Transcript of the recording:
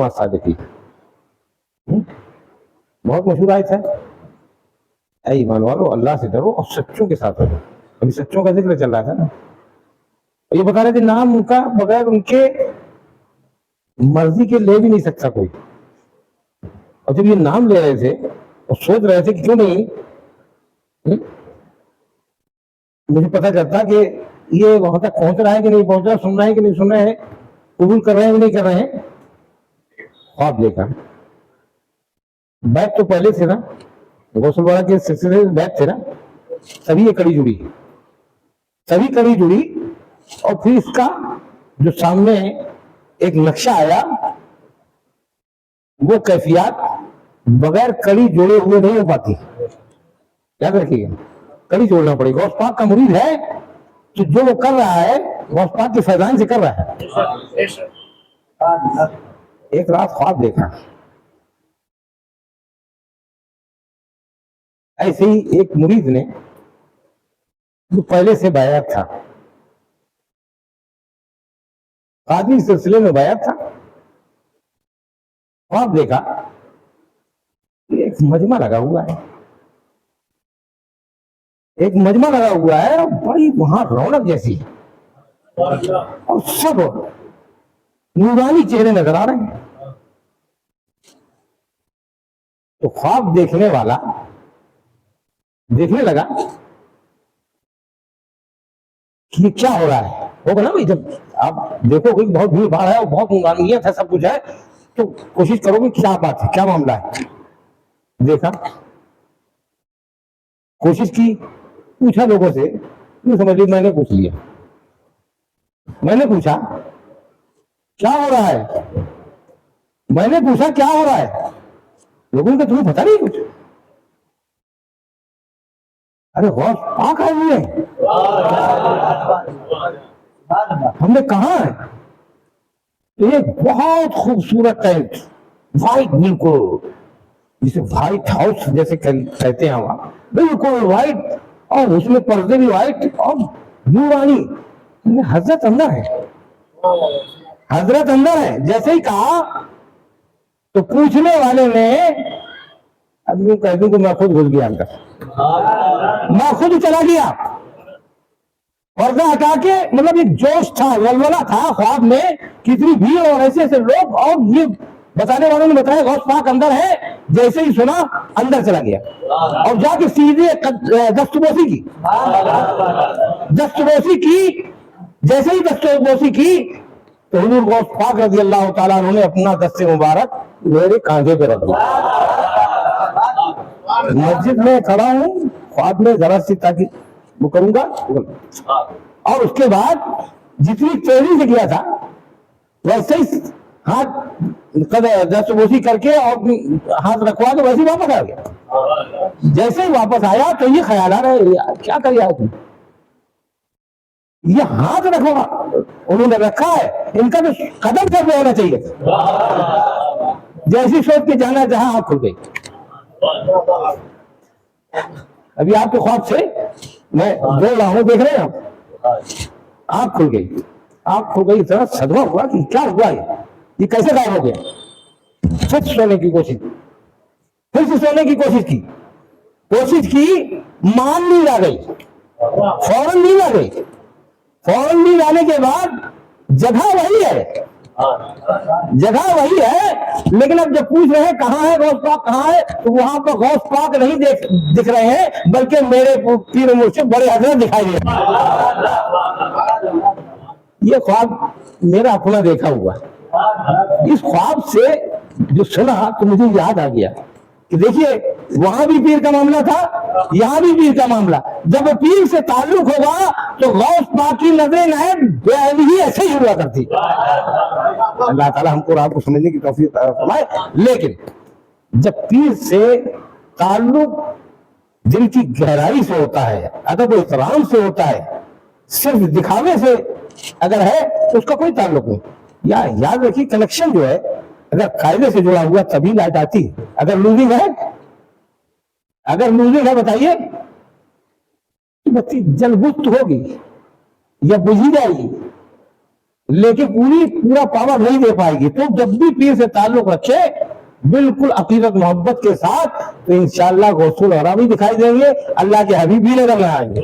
सादिकी। बहुत मशहूर आयत है, ऐ ईमान वालो अल्लाह से डरो और सच्चों के साथ रहो। अभी सच्चों का जिक्र चल रहा था ना, ये बता रहे थे नाम उनका बगैर उनके मर्जी के ले भी नहीं सकता कोई। और जब ये नाम ले रहे थे और सोच रहे थे कि क्यों नहीं, मुझे पता चलता कि ये वहां तक पहुंच रहा है कि नहीं पहुंच रहा, सुन रहे हैं कि नहीं सुन रहे हैं, कबूल कर रहे हैं कि नहीं कर रहे हैं। ख्वाब देखा, बैठ तो पहले से ना, गौसलवाड़ा के सिलसिले में बैठ थे ना, तभी ये कड़ी जुड़ी, तभी कड़ी जुड़ी। और फिर इसका जो सामने एक नक्शा आया, वो कैफियत बगैर कड़ी जोड़े हुए नहीं हो पाती। याद रखिएगा, कड़ी जोड़ना पड़ेगा। गौस पाक का मुरीद है तो जो वो कर रहा है गौस पाक के फैजान से कर रहा है। एक रात ख्वाब देखा, ऐसे ही एक मुरीद ने जो पहले से बायात था, कादरी सिलसिले में बायात था, ख्वाब देखा एक मजमा लगा हुआ है, एक मजमा लगा हुआ है, बड़ी वहां रौनक जैसी है और सब नूरानी चेहरे नजर आ रहे हैं। तो ख्वाब देखने वाला देखने लगा कि ये क्या हो रहा है। होगा ना भाई, जब आप देखोगे कि बहुत भीड़ भाड़ है और बहुत नूरानियत है, सब कुछ है, तो कोशिश करोगे क्या बात है, क्या मामला है। देखा, कोशिश की, पूछा लोगों से, नहीं समझ ली, मैंने पूछ लिया, मैंने पूछा क्या हो रहा है, मैंने पूछा क्या हो रहा है। लोगों ने तुम्हें पता नहीं कुछ। अरे गौस पाक आए हुए हैं। हमने कहा है, तो एक बहुत खूबसूरत टेंट, वाइट, बिल्कुल जिसे व्हाइट हाउस जैसे कहते हैं वहां, बिल्कुल व्हाइट, और उसमें पर्दे भी व्हाइट और नूरानी। हजरत अंदर है, हजरत अंदर है। जैसे ही कहा तो पूछने वाले ने, अब यूं कह दूं कि मैं खुद घुस गया अंदर, मैं खुद चला गया पर्दा हटा के। मतलब एक जोश था, वलवला था ख्वाब में, कितनी भीड़ और ऐसे ऐसे लोग, और ये बताने वालों ने बताया गौस पाक अंदर है। जैसे ही सुना अंदर चला गया और जाके सीधे दस्तबोसी की, दस्तबोसी की। जैसे ही दस्तबोसी की तो हुजूर गौस पाक रज़ी अल्लाह ताला अन्हु ने अपना दस्ते मुबारक मेरे कांधे पे रख दिया। मस्जिद में खड़ा हूं, ख्वाब में जरा सी ताकि वो करूंगा, और उसके बाद जितनी तेजी से किया था वैसे ही हाथ दस्तबोसी करके और हाथ रखवा के वैसे ही वापस आ गया। जैसे ही वापस आया तो ये ख्याल आ रहा है, यार क्या कर रहा तुम, ये हाथ रखवा उन्होंने रखा है, इनका तो कदम सब होना चाहिए। जैसी सोच के जाना जहां आंख खुल गई। अभी आपके ख्वाब से मैं बोल रहा हूं, देख रहे हैं आप, आंख खुल गई, आंख खुल गई, इतना सदमा हुआ कि क्या हुआ, ये कैसे गायब हो गया। फिर सोने की कोशिश, फिर से सोने की कोशिश की, मान नींद आ गई, फौरन नींद आ गई। फौरन नींद आने के बाद जगह वही है, जगह वही है, लेकिन अब जब पूछ रहे हैं कहाँ है गौस पाक, कहाँ है, तो वहां पर गौस पाक नहीं दिख रहे हैं, बल्कि मेरे पीर मुर्शिद बड़े हजरत दिखाई दे रहे हैं। ये ख्वाब मेरा अपना देखा हुआ। इस ख्वाब से जो सुना तो मुझे याद आ गया कि देखिए वहां भी पीर का मामला था, यहां भी पीर का मामला। जब पीर से ताल्लुक होगा तो गौस पाक की नजरें नायब ही ऐसे ही हुआ करती। अल्लाह ताला हमको रात को समझने की तौफीक फरमाए। लेकिन जब पीर से ताल्लुक दिल की गहराई से होता है, अदब और इहतराम से होता है, सिर्फ दिखावे से अगर है तो उसका कोई ताल्लुक नहीं। या याद रखिए, कनेक्शन जो है अगर कायदे से जुड़ा हुआ तभी लाइट आती है। अगर लूजिंग है, अगर लूजिंग है बताइए, बत्ती जलबुत होगी या बुझी जाएगी। लेकिन पूरा पावर नहीं दे पाएगी। तो जब भी पीर से ताल्लुक रखे बिल्कुल अकीदत मोहब्बत के साथ, तो इंशाअल्लाह गौसुल औरा भी दिखाई देंगे, अल्लाह के हबीब भी नजर आएंगे।